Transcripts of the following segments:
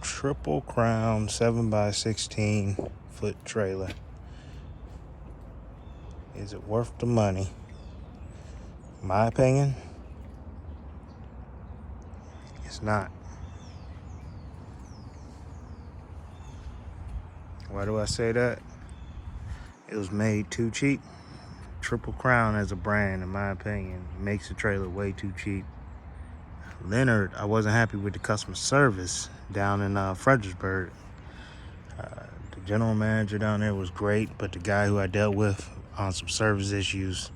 Triple Crown 7x16 foot trailer. Is it worth the money? In my opinion, it's not. Why do I say that? It was made too cheap. Triple Crown as a brand, in my opinion, makes the trailer way too cheap. Leonard, I wasn't happy with the customer service down in Fredericksburg. The general manager down there was great, but the guy who I dealt with on some service issues,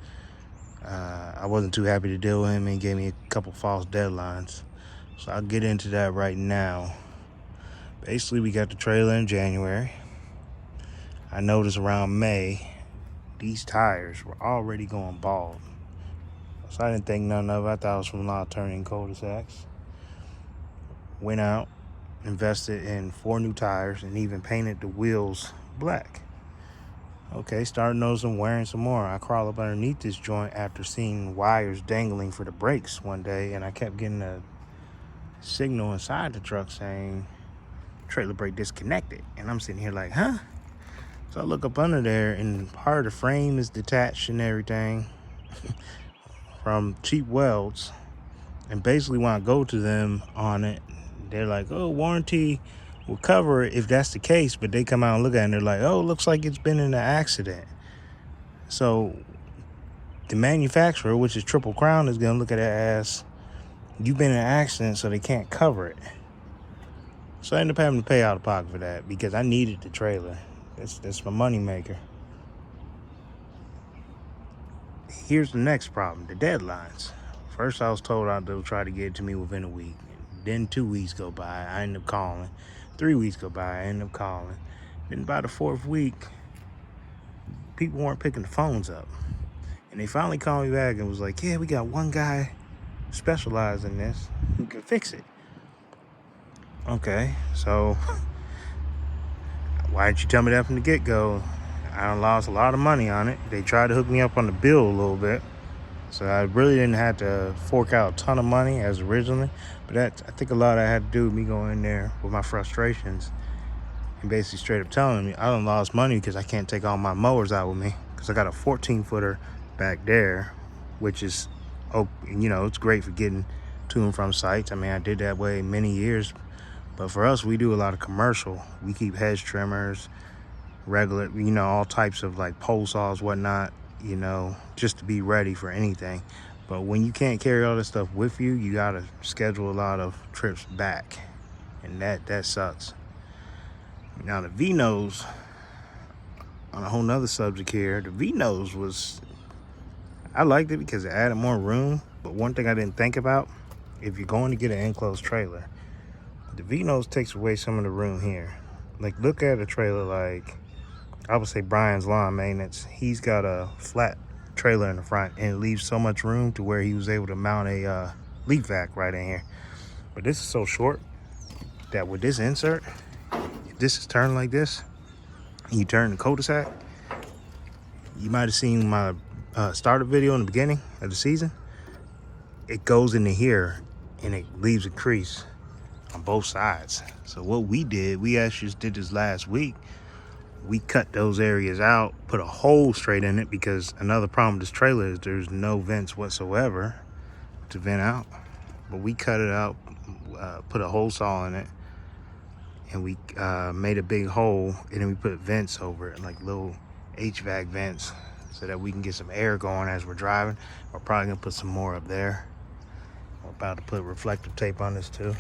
I wasn't too happy to deal with him, and he gave me a couple false deadlines. So I'll get into that right now. Basically, we got the trailer in January. I noticed around May, these tires were already going bald. So I didn't think none of it. I thought it was from a lot of turning cul-de-sacs. Went out, invested in 4 new tires, and even painted the wheels black. Okay, started noticing wearing some more. I crawled up underneath this joint after seeing wires dangling for the brakes one day, and I kept getting a signal inside the truck saying trailer brake disconnected. And I'm sitting here like, huh? So I look up under there, and part of the frame is detached and everything from cheap welds. And basically when I go to them on it, they're like, oh, warranty will cover it if that's the case. But they come out and look at it and they're like, oh, it looks like it's been in an accident. So the manufacturer, which is Triple Crown, is going to look at it as you've been in an accident, so they can't cover it. So I ended up having to pay out of pocket for that because I needed the trailer. That's my money maker. Here's the next problem, the deadlines. First, I was told they'll try to get it to me within a week. Then 2 weeks go by, I end up calling. 3 weeks go by, I end up calling. Then by the 4th week, people weren't picking the phones up. And they finally called me back and was like, yeah, we got one guy specialized in this who can fix it. Okay, so why didn't you tell me that from the get-go? I lost a lot of money on it. They tried to hook me up on the bill a little bit. So I really didn't have to fork out a ton of money as originally. But I think a lot of that had to do with me going in there with my frustrations and basically straight up telling me I done lost money because I can't take all my mowers out with me. Because I got a 14-footer back there, which is, it's great for getting to and from sites. I mean, I did that way many years. But for us, we do a lot of commercial. We keep hedge trimmers, regular, all types of like pole saws, whatnot, just to be ready for anything. But when you can't carry all this stuff with you, you gotta schedule a lot of trips back, and that sucks. Now the V-nose, on a whole nother subject here, the V-nose I liked it because it added more room. But one thing I didn't think about, if you're going to get an enclosed trailer, the V-nose takes away some of the room here. Like, look at a trailer like, I would say Brian's Lawn Maintenance. He's got a flat trailer in the front, and it leaves so much room to where he was able to mount a leaf vac right in here. But this is so short that with this insert, if this is turned like this, and you turn the cul-de-sac, you might have seen my starter video in the beginning of the season. It goes into here, and it leaves a crease on both sides. So what we did, we actually just did this last week. We cut those areas out, put a hole straight in it, because another problem with this trailer is there's no vents whatsoever to vent out. But we cut it out, put a hole saw in it, and we made a big hole, and then we put vents over it, like little HVAC vents, so that we can get some air going as we're driving. We're probably gonna put some more up there. We're about to put reflective tape on this too.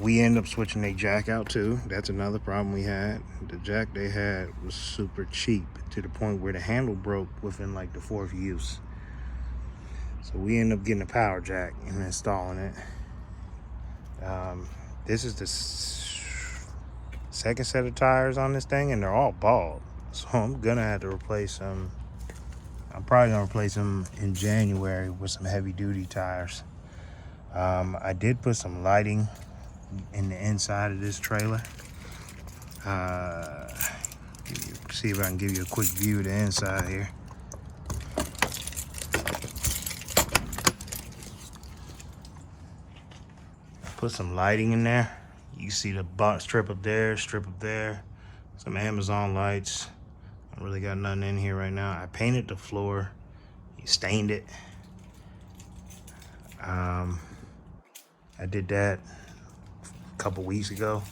We end up switching a jack out too. That's another problem we had. The jack they had was super cheap, to the point where the handle broke within like the 4th use. So we end up getting a power jack and installing it. This is the second set of tires on this thing, and they're all bald. So I'm gonna have to replace them. I'm probably gonna replace them in January with some heavy duty tires. I did put some lighting in the inside of this trailer. see if I can give you a quick view of the inside here. Put some lighting in there. You see the box strip up there, some Amazon lights. I really got nothing in here right now. I painted the floor, stained it. I did that a couple weeks ago.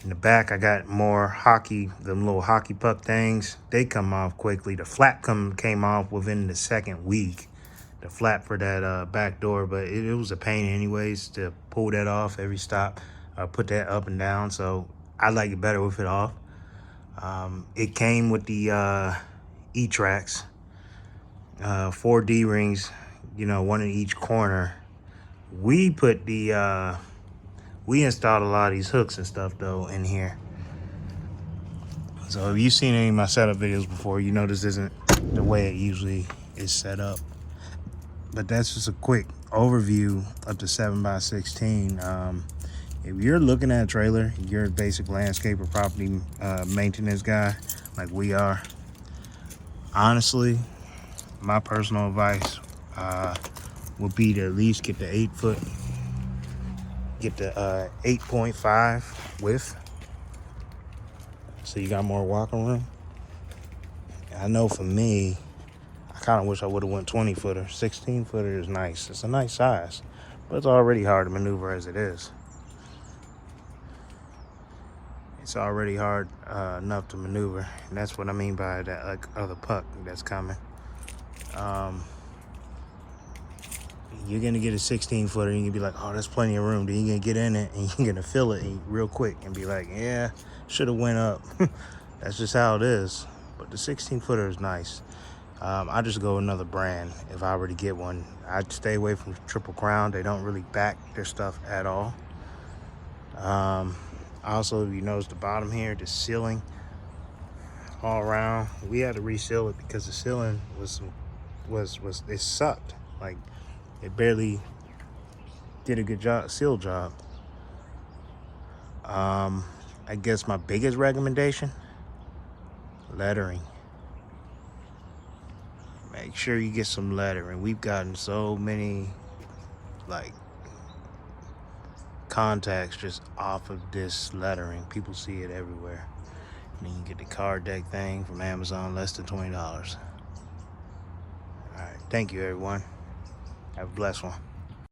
In the back, I got more them little hockey puck things. They come off quickly. The flap came off within the second week. The flap for that back door, but it was a pain anyways to pull that off every stop. Put that up and down, so I like it better with it off. It came with the E-tracks, 4 D-rings, one in each corner. We installed a lot of these hooks and stuff though in here. So if you've seen any of my setup videos before, you know this isn't the way it usually is set up. But that's just a quick overview of the 7x16. If you're looking at a trailer, you're a basic landscaper property maintenance guy like we are, honestly, my personal advice would be to at least get the 8-foot, get the 8.5 width, so you got more walking room. I know for me, I kind of wish I would have went 20-footer. 16-footer is nice. It's a nice size, but it's already hard to maneuver as it is. It's already hard enough to maneuver, and that's what I mean by that other puck that's coming. You're gonna get a 16-footer and you'll be like, oh, that's plenty of room. Then you're gonna get in it and you're gonna feel it real quick and be like, yeah, should have went up. That's just how it is. But the 16-footer is nice. I just go another brand if I were to get one. I'd stay away from Triple Crown. They don't really back their stuff at all. Also, if you notice the bottom here, the ceiling all around, we had to reseal it because the ceiling was it sucked. Like, it barely did a good seal job. I guess my biggest recommendation, lettering. Make sure you get some lettering. We've gotten so many contacts just off of this lettering. People see it everywhere. And then you get the card deck thing from Amazon, less than $20. All right, thank you everyone. Have a blessed one.